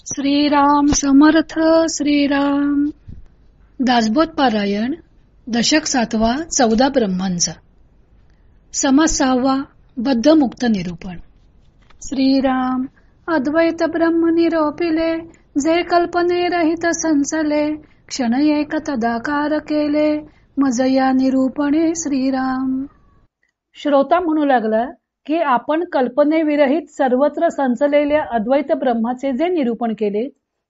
श्रीराम समर्थ श्रीराम. दासबोध पारायण दशक 7वा 14 ब्रह्मांचा समास 6वा बद्ध मुक्त निरूपण. श्रीराम अद्वैत ब्रह्म निरोपिले जे कल्पने रहित संचले क्षण एक तदाकार केले मजया निरूपणे श्रीराम. श्रोता म्हणू लागला की आपण कल्पनेविरहित सर्वत्र संचलेल्या अद्वैत ब्रह्माचे जे निरूपण केले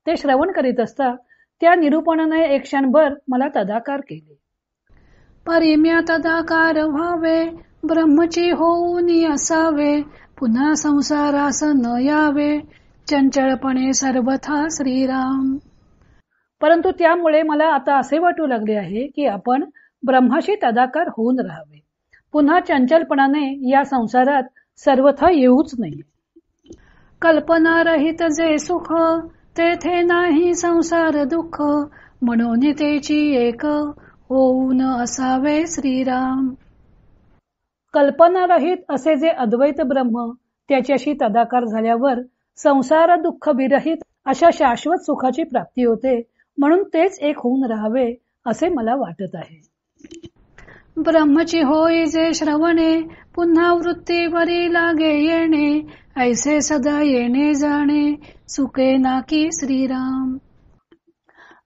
ते श्रवण करीत असता त्या निरूपणाने एक क्षणभर मला तदाकार केले. परिम्या तदाकार व्हावे ब्रह्मची होऊन असावे पुन्हा संसारास न यावे चंचलपणे सर्वथा श्रीराम. परंतु त्यामुळे मला आता असे वाटू लागले आहे की आपण ब्रह्माशी तदाकार होऊन राहावे, पुन्हा चंचलपणाने या संसारात सर्वथा येऊच नाही. कल्पना रहित जे सुख तेथे नाही संसार दुःख म्हणून तेची एक होऊन असावे श्रीराम. कल्पना रहित असे जे अद्वैत ब्रह्म त्याच्याशी तदाकार झाल्यावर संसार दुःख विरहित अशा शाश्वत सुखाची प्राप्ती होते, म्हणून तेच एक होऊन राहावे असे मला वाटत आहे. ब्रह्मची होई जे श्रवणे पुन्हा वृत्तीवरी लागे येणे ऐसे सदा येणे जाणे सुखे नाकी श्रीराम.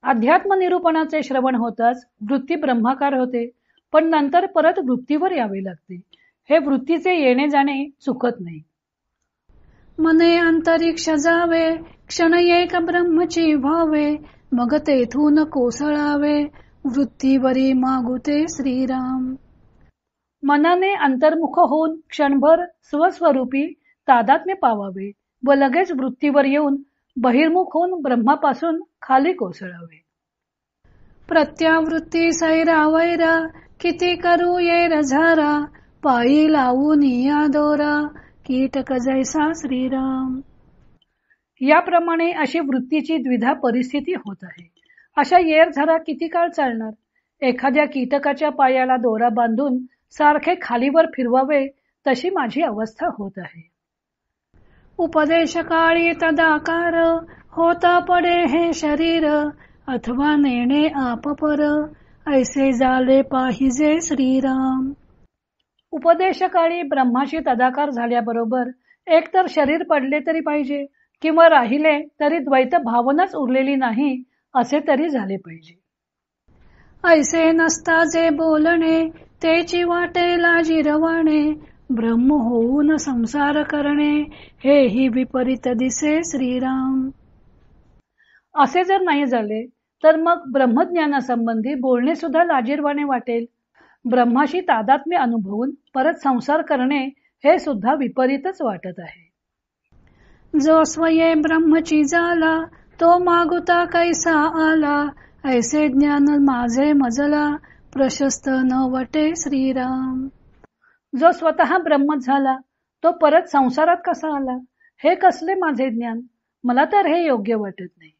अध्यात्म निरूपणाचे श्रवण होताच वृत्ती ब्रह्माकार होते, पण नंतर परत वृत्तीवर यावे लागते. हे वृत्तीचे येणे जाणे चुकत नाही. मने अंतरिक्ष जावे क्षण एक ब्रह्मची भावे मग तेथून कोसळावे वृत्तीवरी मागुते श्रीराम. मनाने अंतर्मुख होऊन क्षणभर स्वस्वरूपी तादात्म्य पावावे व लगेच वृत्तीवर येऊन बहिर्मुख होऊन ब्रह्मापासून खाली कोसळावे. प्रत्यावृत्ती सैरा वैरा किती करू ये रझारा पायी लावून या दोरा कीटक जैसा श्रीराम. याप्रमाणे अशी वृत्तीची द्विधा परिस्थिती होत आहे. अशा येरझारा किती काळ चालणार? एखाद्या कीटकाच्या पायाला दोरा बांधून सारखे खालीवर फिरवावे तशी माझी अवस्था होत आहे. उपदेश काळी तदाकार होता पडे हे शरीर अथवा नेणे आपपर ऐसे झाले पाहिजे श्रीराम. उपदेशकाळी ब्रह्माशी तदाकार झाल्याबरोबर एकतर शरीर पडले तरी पाहिजे किंवा राहिले तरी द्वैत भावनाच उरलेली नाही असे तरी झाले पाहिजे. ऐसे नसता जे बोलणे तेची वाटेला जिरवणे ब्रह्म होऊन संसार करणे हेही विपरीत दिसे श्रीराम. असे जर नाही झाले तर मग ब्रह्मज्ञानासंबंधी बोलणे सुद्धा लाजिरवाणे वाटेल. ब्रह्माशी तादात्म्य अनुभवून परत संसार करणे हे सुद्धा विपरीतच वाटत आहे. जो स्वये ब्रह्मची झाला तो मागुता कैसा आला ऐसे ज्ञान माझे मजला प्रशस्त न वटे श्रीराम. जो स्वतः ब्रह्म झाला तो परत संसारात कसा आला हे कसले माझे ज्ञान? मला तर हे योग्य वाटत नाही.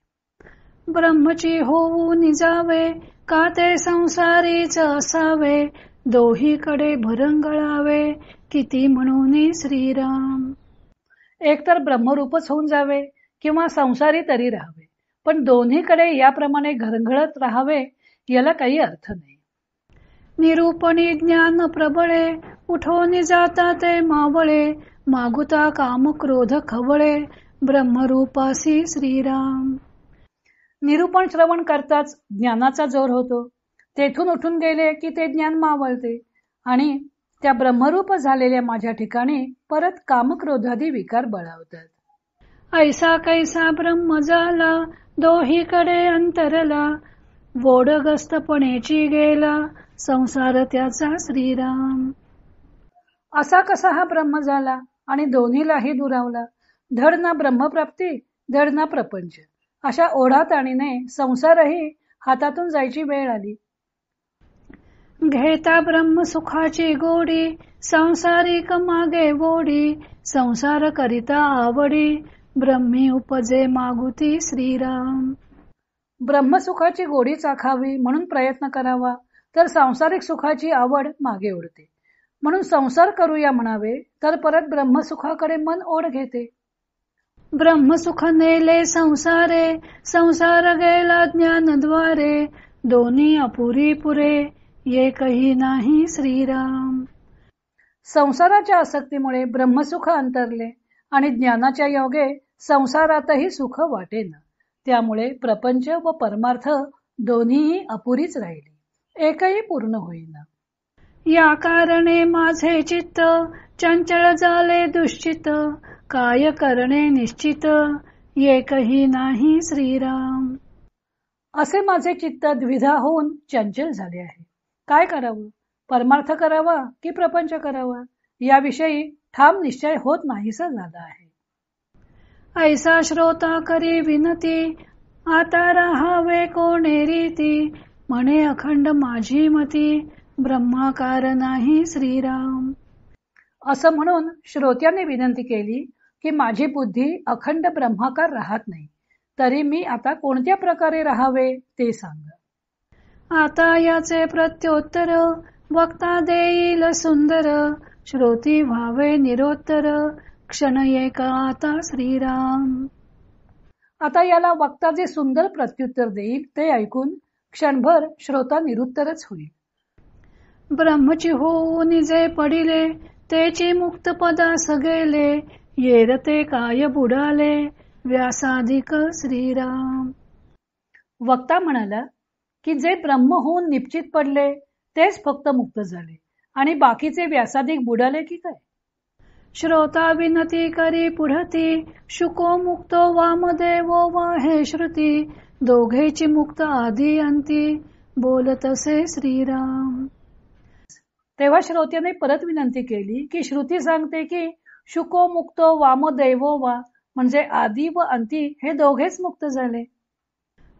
ब्रह्मची होऊन जावे का ते संसारीच असावे दोहीकडे भरंगळावे किती म्हणून श्रीराम. एकतर ब्रह्मरूपच होऊन जावे किंवा संसारी तरी राहावे, पण दोन्हीकडे याप्रमाणे घरंगळत राहावे याला काही अर्थ नाही. निरूपणी ज्ञान प्रबळे उठवून जाता ते मावळे मागुता काम क्रोध खवळे ब्रह्मरूपासी श्रीराम. निरूपण श्रवण करताच ज्ञानाचा जोर होतो. तेथून उठून गेले की ते ज्ञान मावळते आणि त्या ब्रह्मरूप झालेल्या माझ्या ठिकाणी परत कामक्रोधादी विकार बळावतात. ऐसा कैसा ब्रह्म झाला दोहीकडे अंतरला वोडगस्तपणेची गेला संसार त्याचा श्रीराम. असा कसा हा ब्रह्म झाला आणि दोन्हीलाही दुरावला? धड ना ब्रह्मप्राप्ती धड ना प्रपंच अशा ओढाताणीने संसारही हातातून जायची वेळ आली. घेता ब्रह्म सुखाची गोडी संसारिक मागे वोडी संसार करिता आवडी ब्रह्मी उपजे मागुती श्रीराम. ब्रह्मसुखाची गोडी चाखावी म्हणून प्रयत्न करावा तर सांसारिक सुखाची आवड मागे ओढते. म्हणून संसार करूया म्हणावे तर परत ब्रह्मसुखाकडे मन ओढ घेते. ब्रह्मसुख नेले संसारे, संसार गेला ज्ञानद्वारे, दोन्ही अपुरी पुरे, एकही नाही श्रीराम. संसाराच्या आसक्तीमुळे ब्रह्मसुख अंतरले आणि ज्ञानाच्या योगे संसारातही सुख वाटेना. त्यामुळे प्रपंच व परमार्थ दोन्हीही अपुरीच राहिली, एकही पूर्ण होईना. या कारणे माझे चित्त चंचल झाले दुश्चित, काय करणे निश्चित, एकही नाही श्रीराम. असे माझे चित्त द्विधा होऊन चंचल झाले आहे. काय करावं? परमार्थ करावा की प्रपंच करावा याविषयी ठाम निश्चय होत नाहीसा झाला आहे. ऐसा श्रोता करी विनती, आता राहावे कोणे रीती, म्हणे अखंड माझी मती, ब्रह्माकार नाही श्रीराम. असं म्हणून श्रोत्याने विनंती केली की माझी बुद्धी अखंड ब्रह्माकार राहत नाही, तरी मी आता कोणत्या प्रकारे राहावे ते सांगा. आता याचे प्रत्युत्तर वक्ता देईल सुंदर, श्रोती व्हावे निरोत्तर, क्षण एका आता श्रीराम. आता याला वक्ता जे सुंदर प्रत्युत्तर देईल ते ऐकून क्षणभर श्रोता निरुत्तरच होईल. ब्रह्मची होऊन जे पडिले, तेची मुक्त पदास गेले, येरते काय बुडाले, व्यासाधिक श्रीराम. वक्ता म्हणाला की जे ब्रह्म होऊन निश्चित पडले तेच फक्त मुक्त झाले आणि बाकीचे व्यासाधिक बुडाले की काय. श्रोता विनती करी पुढती, शुको मुक्तो वामदेवो वा हे श्रुती, दोघेची मुक्त आदी अंती, बोलतसे श्रीराम. तेव्हा श्रोत्याने परत विनंती केली की श्रुती सांगते की शुको मुक्तो वामदेवो वा म्हणजे आदी व अंती हे दोघेच मुक्त झाले.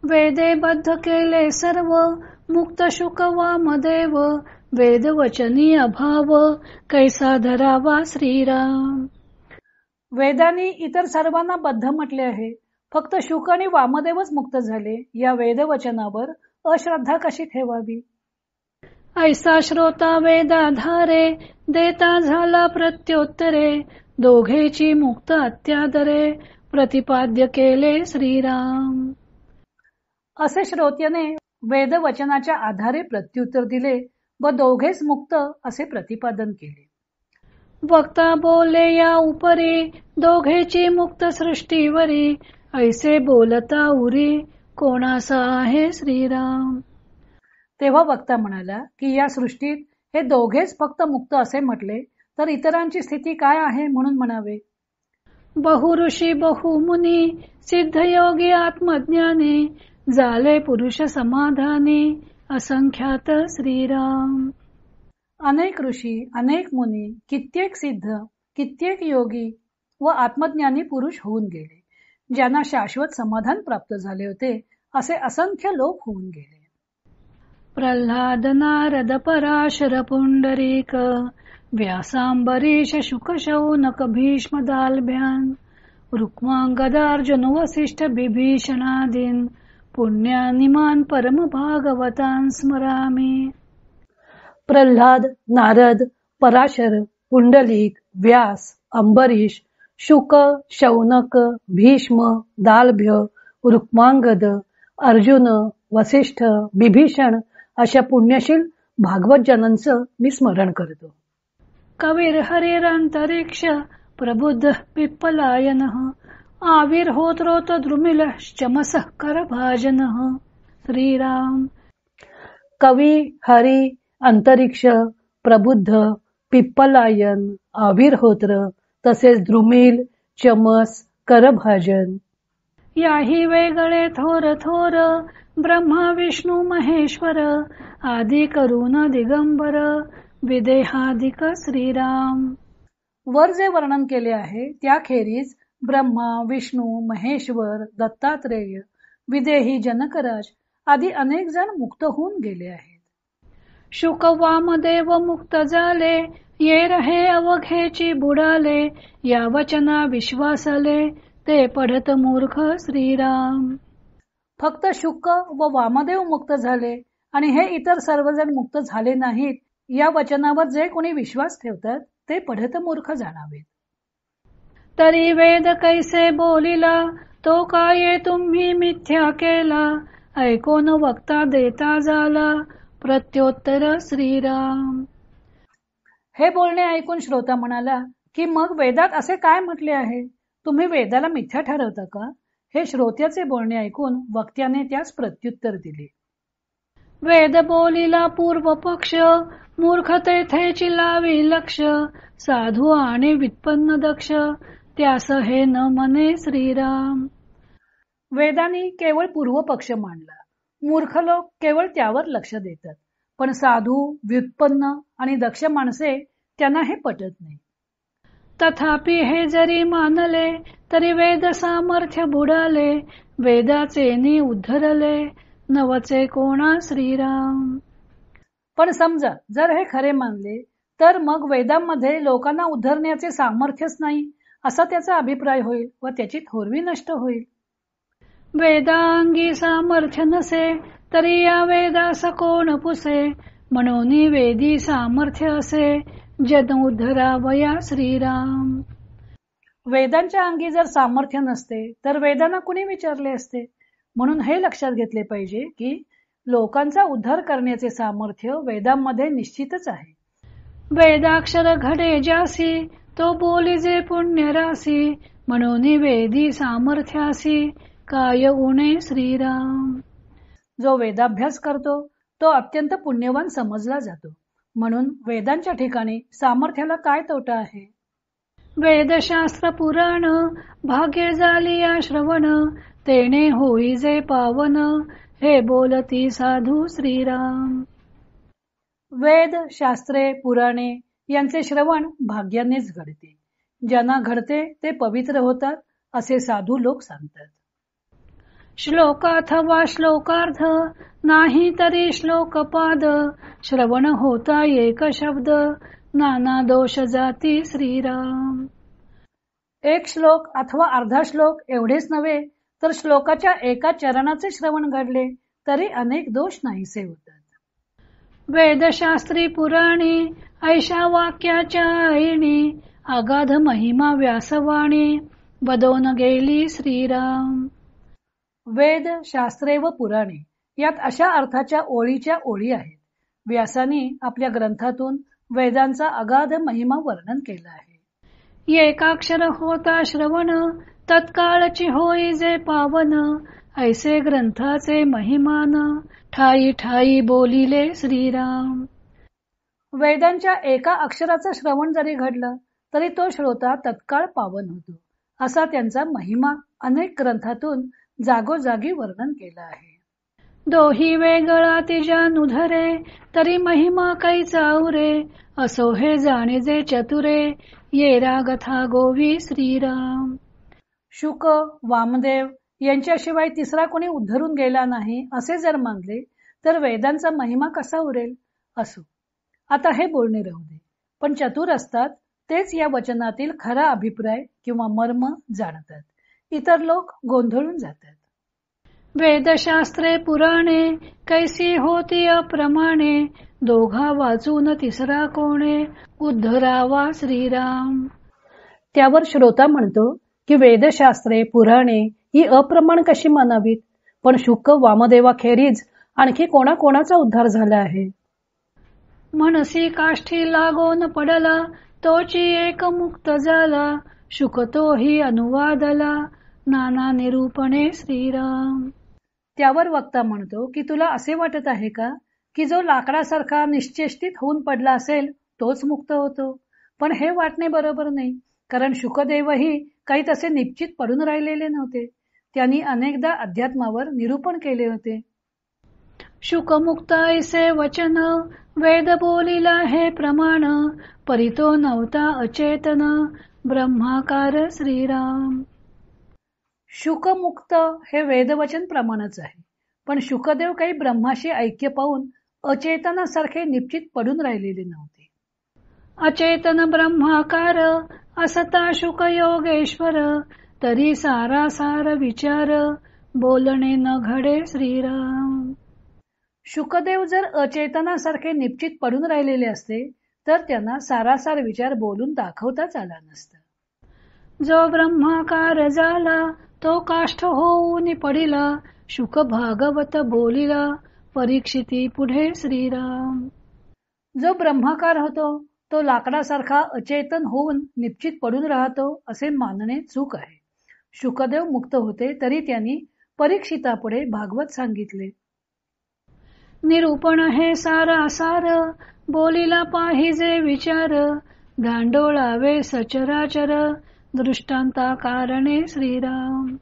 वेदे बद्ध केले सर्व, मुक्त शुक वामदेव, वेद वचनी अभाव, कैसा धरावा श्रीराम. वेदांनी इतर सर्वांना बद्ध म्हटले आहे, फक्त शुक आणि वामदेवच मुक्त झाले. या वेदवचनावर अश्रद्धा कशी ठेवावी. ऐसा श्रोता वेदाधारे, देता झाला प्रत्युत्तरे, दोघेची मुक्त अत्यादरे, प्रतिपाद्य केले श्रीराम. असे श्रोत्याने वेदवचनाच्या आधारे प्रत्युत्तर दिले व दोघेच मुक्त असे प्रतिपादन केले. वक्ता बोले या उपरी, दोघेची मुक्त सृष्टीवरी, ऐसे बोलता उरी, कोणासा आहे श्रीराम. तेव्हा वक्ता म्हणाला की या सृष्टीत हे दोघेच फक्त मुक्त असे म्हटले तर इतरांची स्थिती काय आहे म्हणून म्हणावे. बहु ऋषी बहु मुनी, सिद्धयोगी आत्मज्ञानी, झाले पुरुष समाधानी, असंख्यात श्रीराम. अनेक ऋषी, अनेक मुनी, कित्येक सिद्ध, कित्येक योगी व आत्मज्ञानी पुरुष होऊन गेले. ज्यांना शाश्वत समाधान प्राप्त झाले होते असे असंख्य लोक होऊन गेले. प्रल्हाद नारद पराशर पुंडरीक, व्यासांबरीश शुक शौनक भीष्म दालभ्यान, रुक्मांगदार्जुन वसिष्ठ बिभीषणादीन, पुण्यानिमान परम भागवतान स्मरामी. प्रल्हाद, नारद, पराशर, पुंडलिक, व्यास, अंबरीश, शुक, शौनक, भीष्म, दालभ्य, रुक्मांगद, अर्जुन, वसिष्ठ, बिभीषण अशा पुण्यशील भागवत जनांचं मी स्मरण करतो. कवीर हरिरांतरिक्ष प्रबुद्ध पिप्पलायन, आविर होत रोत द्रुमिल चमस कर भाजन श्रीराम. कवी, हरी, अंतरिक्ष, प्रबुद्ध, पिप्पलायन, आविर्होत्र तसेच द्रुमिल, चमस, करभाजन. याही वेगळे थोर थोर, ब्रह्मा विष्णू महेश्वर, आदी करून दिगंबर, विदेहादिक श्रीराम. वर जे वर्णन केले आहे त्याखेरीज ब्रह्मा, विष्णू, महेश्वर, दत्तात्रेय, विदेही, जनकराज आदी अनेक जण मुक्त होऊन गेले आहेत. शुक वामदेव मुक्त झाले, ये रहे अवघेची बुडाले, या वचना विश्वासले, ते पढत मूर्ख श्रीराम. फक्त शुक व वामदेव मुक्त झाले आणि हे इतर सर्वजण मुक्त झाले नाहीत या वचनावर जे कोणी विश्वास ठेवतात ते पढत मूर्ख जाणावेत. तरी वेद कैसे बोलिला, तो काय तुम्ही मिथ्या केला. ऐकून वक्ता देता झाला, प्रत्योत्तर श्रीराम. हे बोलणे ऐकून श्रोता म्हणाला की मग वेदात असे काय म्हटले आहे, तुम्ही वेदाला मिथ्या ठरवता का. हे श्रोत्याचे बोलणे ऐकून वक्त्याने त्यास प्रत्युत्तर दिले. वेद बोलिला पूर्व पक्ष, मूर्ख तेथेची लावी लक्ष. साधू आणि व्युत्पन्न दक्ष, त्यास हे न मने श्रीराम. वेदांनी केवळ पूर्व पक्ष मांडला. मूर्ख लोक केवळ त्यावर लक्ष देतात, पण साधू, व्युत्पन्न आणि दक्ष माणसे त्यांना हे पटत नाही. तथापि हे जरी मानले, तरी वेद सामर्थ्य बुडाले. वेदाचे नि उद्धरले, नवचे कोणा श्रीराम. पण समजा जर हे खरे मानले, तर मग वेदांमध्ये लोकांना उद्धरण्याचे सामर्थ्यच नाही असा त्याचा अभिप्राय होईल व त्याची थोरवी नष्ट होईल. वेदांगी सामर्थ्य नसे, तरी या वेदास कोण पुसे. म्हणून वेदी सामर्थ्य असे, जन उद्धरावया श्रीराम. वेदांच्या अंगी जर सामर्थ्य नसते, तर वेदांना कुणी विचारले असते. म्हणून हे लक्षात घेतले पाहिजे की लोकांचा उद्धार करण्याचे सामर्थ्य वेदांमध्ये निश्चितच आहे. वेदाक्षर घडे जासी, तो बोलिजे पुण्य रासी. म्हणून वेदी सामर्थ्यासी, काय उणे श्रीराम. जो वेदाभ्यास करतो तो अत्यंत पुण्यवान समजला जातो. म्हणून वेदांच्या ठिकाणी सामर्थ्याला काय तोटा आहे. वेदशास्त्र पुराण, भाग्य झाली या श्रवण. तेने होई जे पावन, हे बोलती साधू श्रीराम. वेद, शास्त्रे, पुराणे यांचे श्रवण भाग्यानेच घडते. ज्यांना घडते ते पवित्र होतात असे साधू लोक सांगतात. श्लोक अथवा श्लोकार्थ, नाही तरी श्लोकपाद. श्रवण होता एक शब्द, नाना दोष जाती श्रीराम. एक श्लोक अथवा अर्धा श्लोक एवढेच नव्हे, तर श्लोकाच्या एका चरणाचे श्रवण घडले तरी अनेक दोष नाहीसे होतात. वेदशास्त्री पुराणी, ऐशा वाक्याच्या ऐणी. अगाध महिमा व्यासवाणी, बदोन गेली श्रीराम. वेद, शास्त्रे व पुराणे यात अशा अर्थाच्या ओळीच्या ओळी आहेत. व्यासाने आपल्या ग्रंथातून वेदांचा अगाध महिमा वर्णन केला आहे. एकाक्षर होता श्रवण, तत्काळची होई जे पावन. ऐसे ग्रंथाचे महिमान, ठाई ठाई बोलिले श्रीराम. वेदांच्या एका अक्षराचं श्रवण जरी घडलं तरी तो श्रोता तत्काळ पावन होतो, असा त्यांचा महिमा अनेक ग्रंथातून जागोजागी वर्णन केला आहे. दोही वेगळा तिजा नुधरे, तरी महिमा काही चावरे. असो हे जाणे जे चतुरे, ये रागथा गोवी श्रीराम. शुक, वामदेव यांच्याशिवाय तिसरा कोणी उद्धरून गेला नाही असे जर मानले, तर वेदांचा महिमा कसा उरेल. असो, आता हे बोलणे राहू दे. पण चतुर असतात तेच या वचनातील खरा अभिप्राय किंवा मर्म जाणतात. इतर लोक गोंधळून जातात. वेदशास्त्रे पुराणे, कैसी होती अप्रमाणे. दोघा वाचून तिसरा कोणे, उद्धरावा श्रीराम. त्यावर श्रोता म्हणतो की वेदशास्त्रे पुराणे ही अप्रमाण कशी मानावीत. पण शुक, वामदेवाखेरीज आणखी कोणाकोणाचा उद्धार झाला आहे. मनसी काष्ठी लागून पडला, तोची एक मुक्त झाला. शुक तोही अनुवादला, नाना निरूपणे श्रीराम. त्यावर वक्ता म्हणतो की तुला असे वाटत आहे का की जो लाकडासारखा निश्चेष्टित होऊन पडला असेल तोच मुक्त होतो. पण हे वाटणे बरोबर नाही, कारण शुकदेवही काही तसे निश्चित पडून राहिलेले नव्हते. त्यांनी अनेकदा अध्यात्मावर निरूपण केले होते. शुकमुक्त ऐसे वचन, वेद बोलिला हे प्रमाण. परितो नव्हता अचेतन, ब्रह्माकार श्रीराम. शुकमुक्त हे वेदवचन प्रमाणच आहे. पण शुकदेव काही ब्रह्माशी ऐक्य पाहून अचेतनासारखे निश्चित पडून राहिलेले नव्हते. अचेतन ब्रह्माकार, असता शुक योगेश्वर. तरी सारासार विचार, बोलणे न घडे श्रीराम. शुकदेव जर अचेतनासारखे निश्चित पडून राहिलेले असते तर त्यांना सारासार विचार बोलून दाखवताच आला नसता. जो ब्रह्माकार झाला तो काष्ठ होऊन पडिला. शुक भागवत बोलिला परीक्षिती पुढे श्रीराम. जो ब्रह्माकार होतो तो लाकडासारखा अचेतन होऊन निश्चित पडून राहतो असे मानणे चूक आहे. शुकदेव मुक्त होते तरी त्यांनी परीक्षितापुढे भागवत सांगितले. निरूपण हे सारासार बोलिला पाहिजे विचार. धांडोळावे सचराचर दृष्टांता कारणे श्रीराम.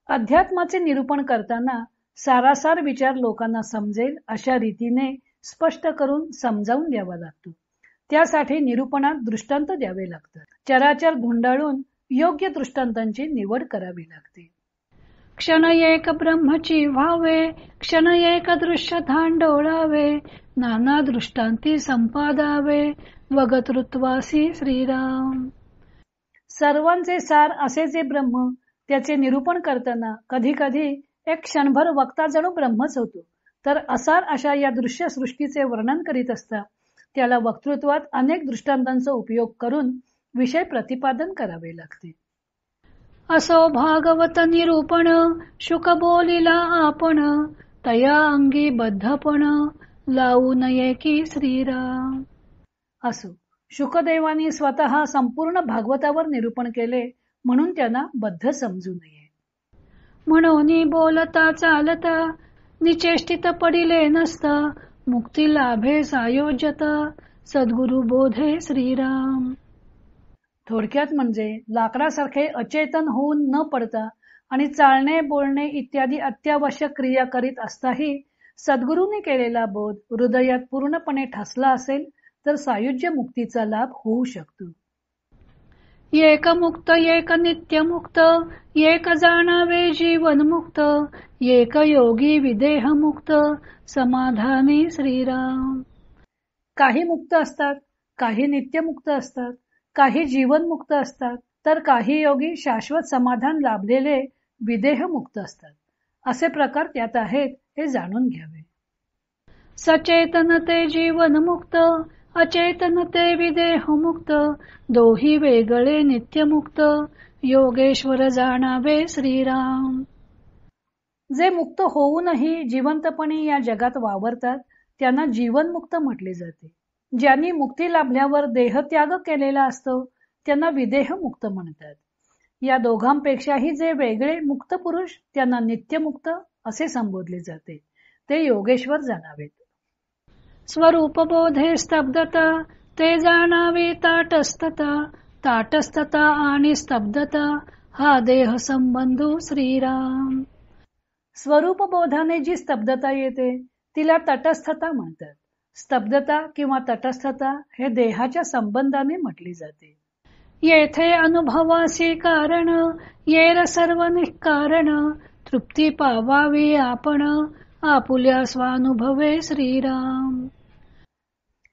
अध्यात्माचे निरूपण करताना सारासार विचार लोकांना समजेल अशा रीतीने स्पष्ट करून समजावून द्यावा लागतो. त्यासाठी निरूपणात दृष्टांत द्यावे लागतात. चराचर गुंडाळून योग्य दृष्टांतांची निवड करावी लागते. क्षण एक ब्रह्मची व्हावे, क्षण एक दृश्य धांडोळावे, नाना दृष्टांती संपादावे, वगतृत्वासी श्रीराम. सर्वांचे सार असे जे ब्रह्म त्याचे निरूपण करताना कधी कधी एक क्षणभर वक्ता जणू ब्रह्मच होतो, तर असार अशा या दृश्य सृष्टीचे वर्णन करीत असता त्याला वक्तृत्वात अनेक दृष्टांतांचा उपयोग करून विषय प्रतिपादन करावे लागते. असो भागवत निरूपण शुक बोलिला आपण, तया अंगी बद्धपण लावू नये की श्रीराम. असो शुकदेवानी स्वतः संपूर्ण भागवतावर निरूपण केले म्हणून त्यांना बद्ध समजू नये. म्हणून बोलता चालता निचेष्टित पडिले नसता, मुक्ती लाभे सायोज्यता सद्गुरु बोधे श्रीराम. थोडक्यात म्हणजे लाकडासारखे अचेतन होऊन न पडता आणि चालणे बोलणे इत्यादी अत्यावश्यक क्रिया करीत असताही सद्गुरूंनी केलेला बोध हृदयात पूर्णपणे ठसला असेल तर सायुज्य मुक्तीचा लाभ होऊ शकतो. एक मुक्त एक नित्य मुक्त, एक जाणावे जीवन मुक्त, एक योगी विदेह मुक्त समाधानी श्रीराम. काही मुक्त असतात, काही नित्य मुक्त असतात, काही जीवन मुक्त असतात, तर काही योगी शाश्वत समाधान लाभलेले विदेह मुक्त असतात. असे प्रकार त्यात आहेत हे जाणून घ्यावे. सचेतन ते जीवन मुक्त, अचेतन ते विदेह मुक्त, दोही वेगळे नित्य मुक्त, योगेश्वर जाणावे श्रीराम. जे मुक्त होऊनही जिवंतपणे या जगात वावरतात त्यांना जीवनमुक्त म्हटले जाते. ज्यांनी मुक्ती लाभल्यावर देहत्याग केलेला असतो त्यांना विदेह मुक्त म्हणतात. या दोघांपेक्षाही जे वेगळे मुक्त पुरुष त्यांना नित्यमुक्त असे संबोधले जाते. ते योगेश्वर जाणावेत. स्वरूप बोधे स्तब्धता, ते जाणावे ताटस्थता, ताटस्थता आणि स्तब्धता हा देह संबंधू श्रीराम. स्वरूप बोधाने जी स्तब्धता येते तिला तटस्थता म्हणतात. स्तब्धता किंवा तटस्थता हे देहाच्या संबंधाने म्हटली जाते. येथे अनुभवासी कारण, येर सर्व निष्कारण, तृप्ती पावावी आपण, आपुल्या स्वानुभवे श्रीराम.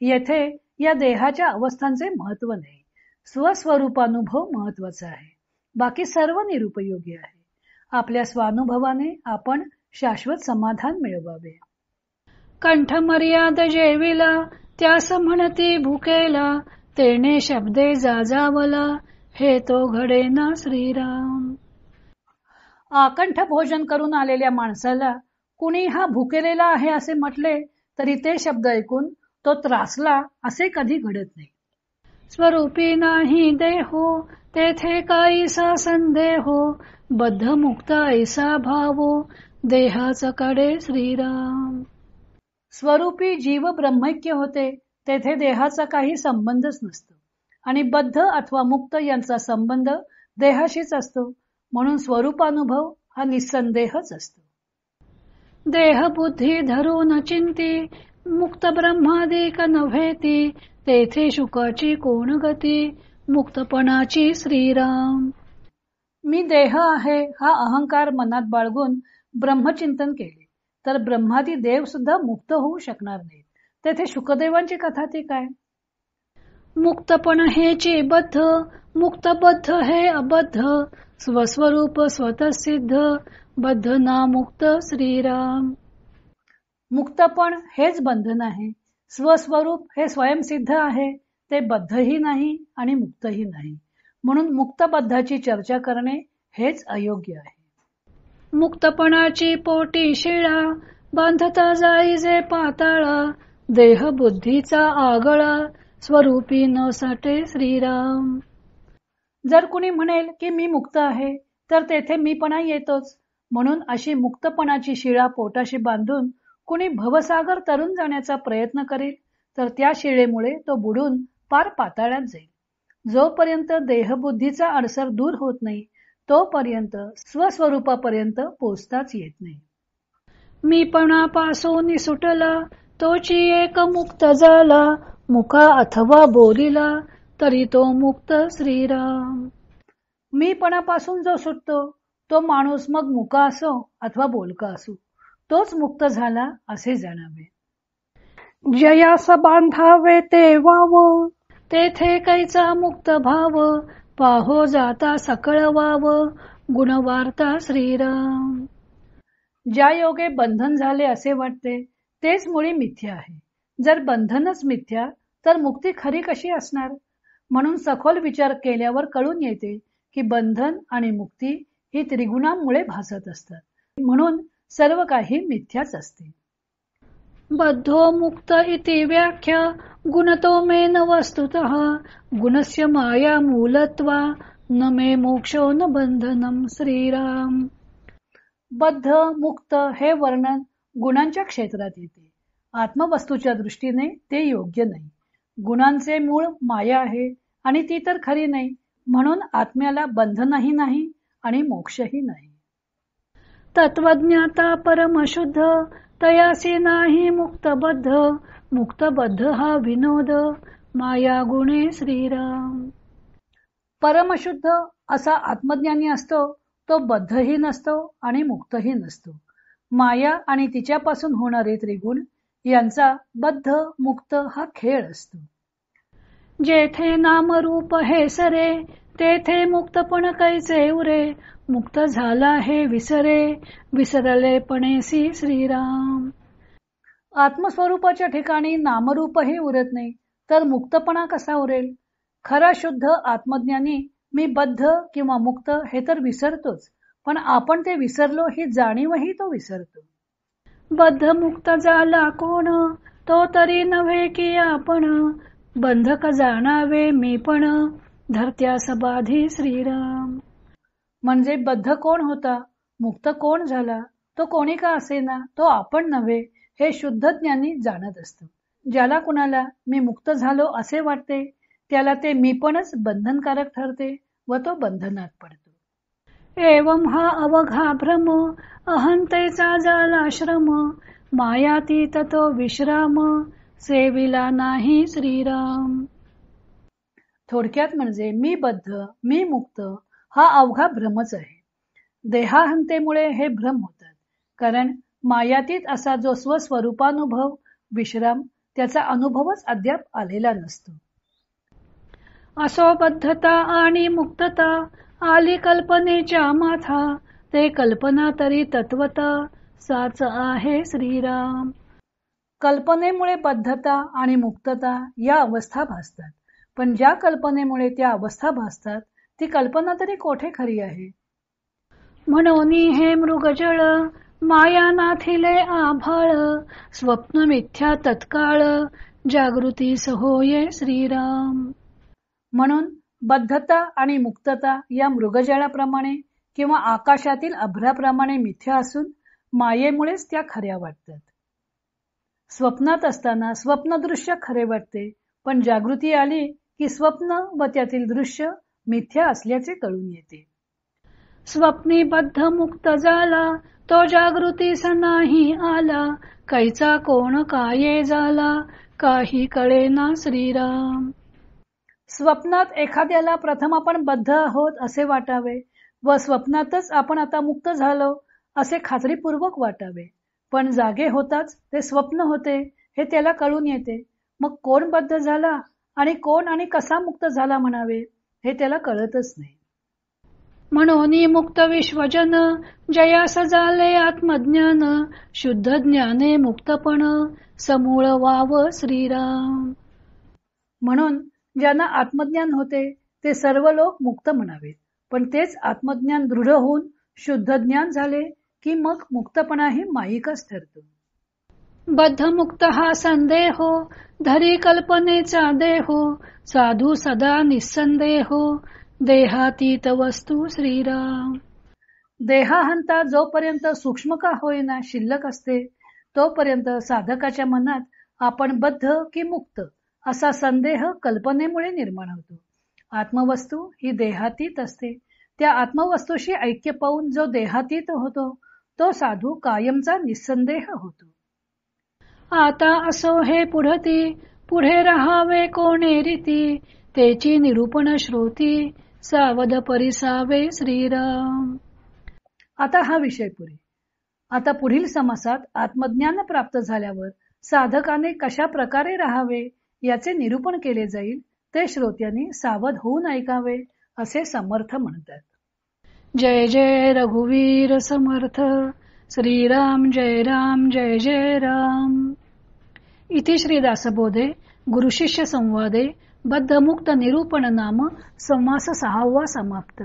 येथे या देहाच्या अवस्थांचे महत्व नाही, स्वस्वरूपानुभव महत्वाचा आहे. बाकी सर्व निरुपयोगी आहे. आपल्या स्वानुभवाने आपण शाश्वत समाधान मिळवावे. कंठ मर्याद जेविला, त्यास म्हणती भुकेला, तेने शब्दे जाजावला, हे तो घडेना श्रीराम. आकंठ भोजन करून आलेल्या माणसाला कुणी हा भुकेलेला आहे असे म्हटले तरी ते शब्द ऐकून तो त्रासला असे कधी घडत नाही. स्वरूपी नाही देहो, तेथे काहीसा संदेहो, बद्ध मुक्त ऐसा भावो, देहाच कडे श्रीराम. स्वरूपी जीव ब्रह्मैक्य होते तेथे देहाचा काही संबंधच नसतो आणि बद्ध अथवा मुक्त यांचा संबंध देहाशीच असतो. म्हणून स्वरूपानुभव हा निसंदेहच असतो. देह बुद्धी धरून चिंती, मुक्त ब्रह्मादिक नव्हेती, तेथे शुकाची कोण गती, मुक्तपणाची श्रीराम. मी देह आहे हा अहंकार मनात बाळगून ब्रह्मचिंतन केले तर ब्रह्मादी देव सुद्धा मुक्त होऊ शकणार नाहीत. तेथे शुकदेवांची कथा ती काय? मुक्तपण हेची बद्ध, मुक्त बद्ध हे अबद्ध, स्वस्वरूप स्वतः सिद्ध, बद्ध ना मुक्त श्रीराम. मुक्तपण हेच बंधन आहे. स्वस्वरूप हे स्वयंसिद्ध आहे, ते बद्धही नाही आणि मुक्तही नाही. म्हणून मुक्तबद्धाची चर्चा करणे हेच अयोग्य आहे. मुक्तपणाची पोटी शिळा, बांधता जाईजे पाताळा, देह बुद्धीचा आगळा, स्वरूपी न साठे श्रीराम. जर कुणी म्हणेल की मी मुक्त आहे, तर तेथे मीपणा येतोच. म्हणून अशी मुक्तपणाची शिळा पोटाशी बांधून कुणी भवसागर तरून जाण्याचा प्रयत्न करेल, तर त्या शिळेमुळे तो बुडून पार पाताळात जाईल. जोपर्यंत देहबुद्धीचा अडसर दूर होत नाही, तोपर्यंत स्वस्वरूपापर्यंत पोचताच येत नाही. मीपणापासून सुटला, तोची एक मुक्त झाला, मुका अथवा बोलिला, तरी तो मुक्त श्रीराम. मीपणापासून जो सुटतो, तो माणूस मग मुका असो अथवा बोलका असो, तोच मुक्त झाला असे जाणावे. जयास बांधावे ते वाव, तेथे कैचा मुक्त भाव, पाहो जाता सकळ वाव, गुणवार्ता श्रीराम. ज्या योगे बंधन झाले असे वाटते, तेच मुळी मिथ्या आहे. जर बंधनच मिथ्या, तर मुक्ती खरी कशी असणार? म्हणून सखोल विचार केल्यावर कळून येते की बंधन आणि मुक्ती ही त्रिगुणांमुळे भासत असतात. म्हणून सर्व काही मिथ्याच असते. बद्धो मुक्त इति व्याख्या, गुणतो मे न वस्तुतः, गुणस्य माया मूलत्वा, न मे मोक्षो न बंधनम श्रीराम. बद्ध मुक्त हे वर्णन गुणांच्या क्षेत्रात येते. आत्मवस्तूच्या दृष्टीने ते योग्य नाही. गुणांचे मूळ माया आहे आणि ती तर खरी नाही. म्हणून आत्म्याला बंधनही नाही आणि मोक्षही नाही. तत्वज्ञाता परमशुद्ध, तयासी नाही मुक्तबद्ध, मुक्तबद्ध हा विनोद, माया गुणे श्रीराम. परमशुद्ध असा आत्मज्ञानी असतो, तो बद्धही नसतो आणि मुक्तही नसतो. माया आणि तिच्यापासून होणारे त्रिगुण यांचा बद्ध मुक्त हा खेळ असतो. जेथे नामरूप हे सरे, तेथे मुक्तपण कैचे उरे, मुक्त झाला हे विसरे, विसरले पणेसी श्रीराम. आत्मस्वरूपाच्या ठिकाणी नामरूपही उरत नाही, तर मुक्तपणा कसा उरेल? खरा शुद्ध आत्मज्ञानी मी बद्ध किंवा मुक्त हे तर विसरतोच, पण आपण ते विसरलो ही जाणीवही तो विसरतो. बद्ध मुक्त झाला कोण, तो तरी नव्हे की आपण, बंधक जाणावे मी पण, धरत्यास बाधी श्रीराम. म्हणजे बद्ध कोण होता, मुक्त कोण झाला, तो कोणी का असेना, तो आपण नव्हे हे शुद्ध ज्ञानी जाणत असतो. ज्याला कुणाला मी मुक्त झालो असे वाटते, त्याला ते मीपणच बंधनकारक ठरते व तो बंधनात पडतो. एवं हा अवघा भ्रम, अहंतेचा झाला श्रम, मायातीत तो विश्राम, सेविला नाही श्रीराम. थोडक्यात म्हणजे मी बद्ध मी मुक्त हा अवघा भ्रमच आहे. देहाहंतेमुळे हे भ्रम होतात, कारण मायातीत असा जो स्वस्वरूपानुभव विश्राम त्याचा अनुभवच अद्याप आलेला नसतो. असो बद्धता आणि मुक्तता, आली कल्पनेच्या माथा, ते कल्पना तरी तत्वता, साच आहे श्रीराम. कल्पनेमुळे बद्धता आणि मुक्तता या अवस्था भासतात, पण ज्या कल्पनेमुळे त्या अवस्था भासतात ती कल्पना तरी कोठे खरी आहे? म्हणून हे मृगजळ, माया नाथिले आभाळ, स्वप्न मिथ्या तत्काळ, जागृतीस होये श्रीराम. म्हणून बद्धता आणि मुक्तता या मृगजळाप्रमाणे किंवा आकाशातील अभ्राप्रमाणे मिथ्या असून मायेमुळेच त्या खऱ्या वाटतात. स्वप्नात असताना स्वप्नदृश्य खरे वाटते, पण जागृती आली की स्वप्न व त्यातील दृश्य मिथ्या असल्याचे कळून येते. स्वप्नी बद्ध मुक्त झाला, तो जागृतीस नाही आला, कैचा कोण काये झाला, काही कळेना श्रीराम. स्वप्नात एखाद्याला प्रथम आपण बद्ध आहोत असे वाटावे व स्वप्नातच आपण आता मुक्त झालो असे खात्रीपूर्वक वाटावे, पण जागे होताच ते स्वप्न होते हे त्याला कळून येते. मग कोण बद्ध झाला आणि कोण आणि कसा मुक्त झाला म्हणावे हे त्याला कळतच नाही. म्हणून मुक्त विश्वजन, जयास झाले आत्मज्ञान, शुद्ध ज्ञाने मुक्तपण, समूळ वाव श्रीराम. म्हणून ज्यांना आत्मज्ञान होते ते सर्व लोक मुक्त म्हणावेत. पण तेच आत्मज्ञान दृढ होऊन शुद्ध ज्ञान झाले की मग मुक्तपणाही माईकच ठरतो. बद्धमुक्त हा संदेहो, धरी कल्पनेचा देहो, साधू सदा निसंदेहो, देहातीत वस्तू श्रीराम. देहाहंता जोपर्यंत सूक्ष्म का होईना शिल्लक असते, तोपर्यंत साधकाच्या मनात आपण बद्ध की मुक्त असा संदेह कल्पनेमुळे निर्माण होतो. आत्मवस्तू ही देहातीत असते. त्या आत्मवस्तूशी ऐक्य पाहून जो देहातीत होतो, तो साधू कायमचा निसंदेह होतो. आता असो हे पुढती, पुढे राहावे कोणे रीती, तेची निरूपण श्रोती, सावध परिसावे श्रीराम. आता हा विषय पुरे. आता पुढील समासात आत्मज्ञान प्राप्त झाल्यावर साधकाने कशा प्रकारे राहावे याचे निरूपण केले जाईल. ते श्रोत्यांनी सावध होऊन ऐकावे असे समर्थ म्हणतात. जय जय रघुवीर समर्थ. श्रीराम जय राम जय जय राम. इति श्री दासबोधे गुरुशिष्य संवादे बद्धमुक्त निरूपण नाम समास 6वा समाप्त.